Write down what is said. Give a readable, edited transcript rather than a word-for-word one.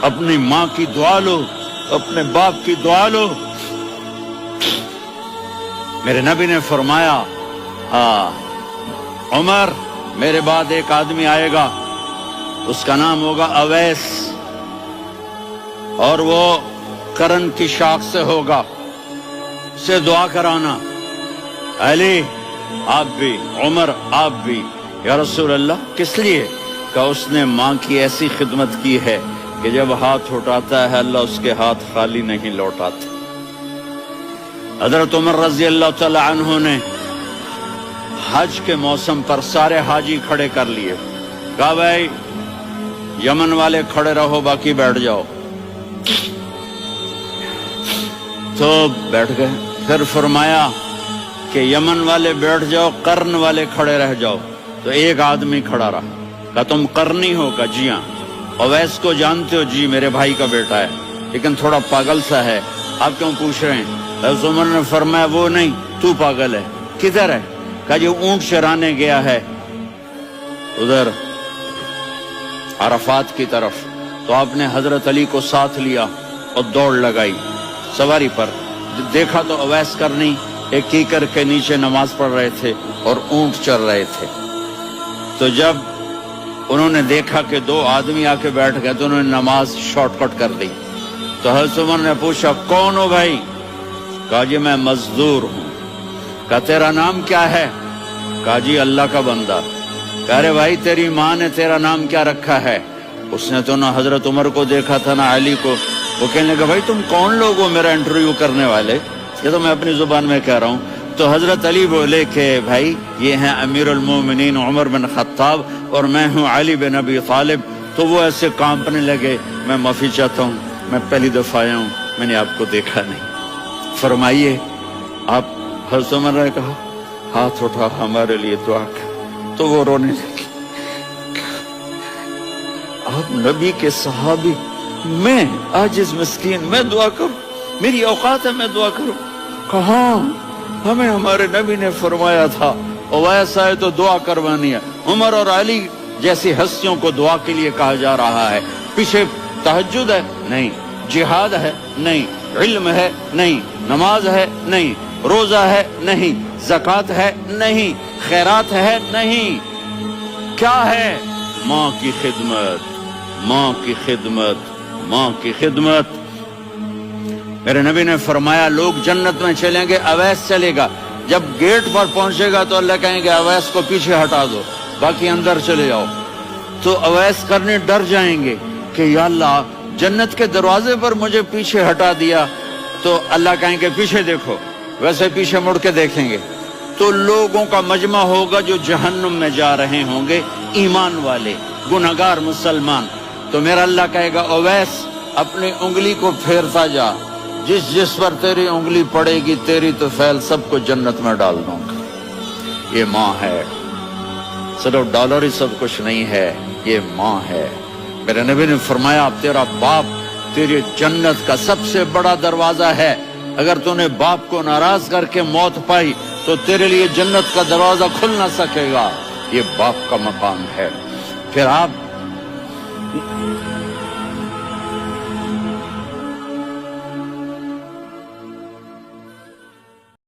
اپنی ماں کی دعا لو، اپنے باپ کی دعا لو۔ میرے نبی نے فرمایا عمر میرے بعد ایک آدمی آئے گا، اس کا نام ہوگا اویس، اور وہ کرن کی شاخ سے ہوگا، اسے دعا کرانا۔ علی آپ بھی، عمر آپ بھی۔ یا رسول اللہ کس لیے؟ کہ اس نے ماں کی ایسی خدمت کی ہے کہ جب ہاتھ اٹھاتا ہے اللہ اس کے ہاتھ خالی نہیں لوٹاتا۔ حضرت عمر رضی اللہ تعالی عنہ نے حج کے موسم پر سارے حاجی کھڑے کر لیے، کہا بھائی یمن والے کھڑے رہو، باقی بیٹھ جاؤ۔ تو بیٹھ گئے۔ پھر فرمایا کہ یمن والے بیٹھ جاؤ، قرن والے کھڑے رہ جاؤ۔ تو ایک آدمی کھڑا رہا، کہا تم قرنی ہو؟ کہا جی ہاں۔ اویس کو جانتے ہو؟ جی میرے بھائی کا بیٹا ہے، لیکن تھوڑا پاگل سا ہے، آپ کیوں پوچھ رہے ہیں؟ حضرت عمر نے فرمایا وہ نہیں، تو پاگل ہے۔ کدھر ہے؟ کہا جی اونٹ چرانے گیا ہے ادھر عرفات کی طرف۔ تو آپ نے حضرت علی کو ساتھ لیا اور دوڑ لگائی سواری پر۔ دیکھا تو اویس کرنی ایک کیکر کے نیچے نماز پڑھ رہے تھے اور اونٹ چر رہے تھے۔ تو جب انہوں نے دیکھا کہ دو آدمی آ کے بیٹھ گئے تو انہوں نے نماز شارٹ کٹ کر دی۔ تو حضرت عمر نے پوچھا کون ہو بھائی؟ کہا جی میں مزدور ہوں۔ کہا تیرا نام کیا ہے؟ کہا جی اللہ کا بندہ۔ کہہ رہے بھائی تیری ماں نے تیرا نام کیا رکھا ہے؟ اس نے تو نہ حضرت عمر کو دیکھا تھا نہ علی کو۔ وہ کہنے لگا بھائی تم کون لوگ ہو میرا انٹرویو کرنے والے؟ یہ تو میں اپنی زبان میں کہہ رہا ہوں۔ تو حضرت علی بولے کہ بھائی یہ ہیں امیر المومنین عمر بن خطاب اور میں ہوں علی بن ابی طالب۔ تو وہ ایسے کانپنے لگے، میں معافی چاہتا ہوں، میں پہلی دفعہ آیا ہوں، میں نے آپ کو دیکھا نہیں، فرمائیے آپ۔ حضرت عمر نے کہا ہاتھ اٹھا ہمارے لیے دعا کر۔ تو وہ رونے لگی، آپ نبی کے صحابی، میں عاجز مسکین میں دعا کروں؟ میری اوقات ہے میں دعا کروں؟ کہاں، ہمیں ہمارے نبی نے فرمایا تھا اویس آئے تو دعا کروانی ہے۔ عمر اور علی جیسی ہستیوں کو دعا کے لیے کہا جا رہا ہے۔ پیچھے تہجد ہے؟ نہیں۔ جہاد ہے؟ نہیں۔ علم ہے؟ نہیں۔ نماز ہے؟ نہیں۔ روزہ ہے؟ نہیں۔ زکوٰۃ ہے؟ نہیں۔ خیرات ہے؟ نہیں۔ کیا ہے؟ ماں کی خدمت، ماں کی خدمت، ماں کی خدمت۔ میرے نبی نے فرمایا لوگ جنت میں چلیں گے، اویس چلے گا۔ جب گیٹ پر پہنچے گا تو اللہ کہیں گے اویس کو پیچھے ہٹا دو، باقی اندر چلے جاؤ۔ تو اویس کرنے ڈر جائیں گے کہ یا اللہ جنت کے دروازے پر مجھے پیچھے ہٹا دیا۔ تو اللہ کہیں گے پیچھے دیکھو، ویسے پیچھے مڑ کے دیکھیں گے تو لوگوں کا مجمع ہوگا جو جہنم میں جا رہے ہوں گے، ایمان والے، گنہگار مسلمان۔ تو میرا اللہ کہے گا اویس اپنی انگلی کو پھیرتا جا، جس جس پر تیری انگلی پڑے گی تیری تو فیل سب کو جنت میں ڈال دوں گا۔ یہ ماں ہے، صرف ڈالر ہی سب کچھ نہیں ہے، یہ ماں ہے۔ میرے نبی نے فرمایا تیرا باپ تیری جنت کا سب سے بڑا دروازہ ہے، اگر تو نے باپ کو ناراض کر کے موت پائی تو تیرے لیے جنت کا دروازہ کھل نہ سکے گا۔ یہ باپ کا مقام ہے۔ پھر آپ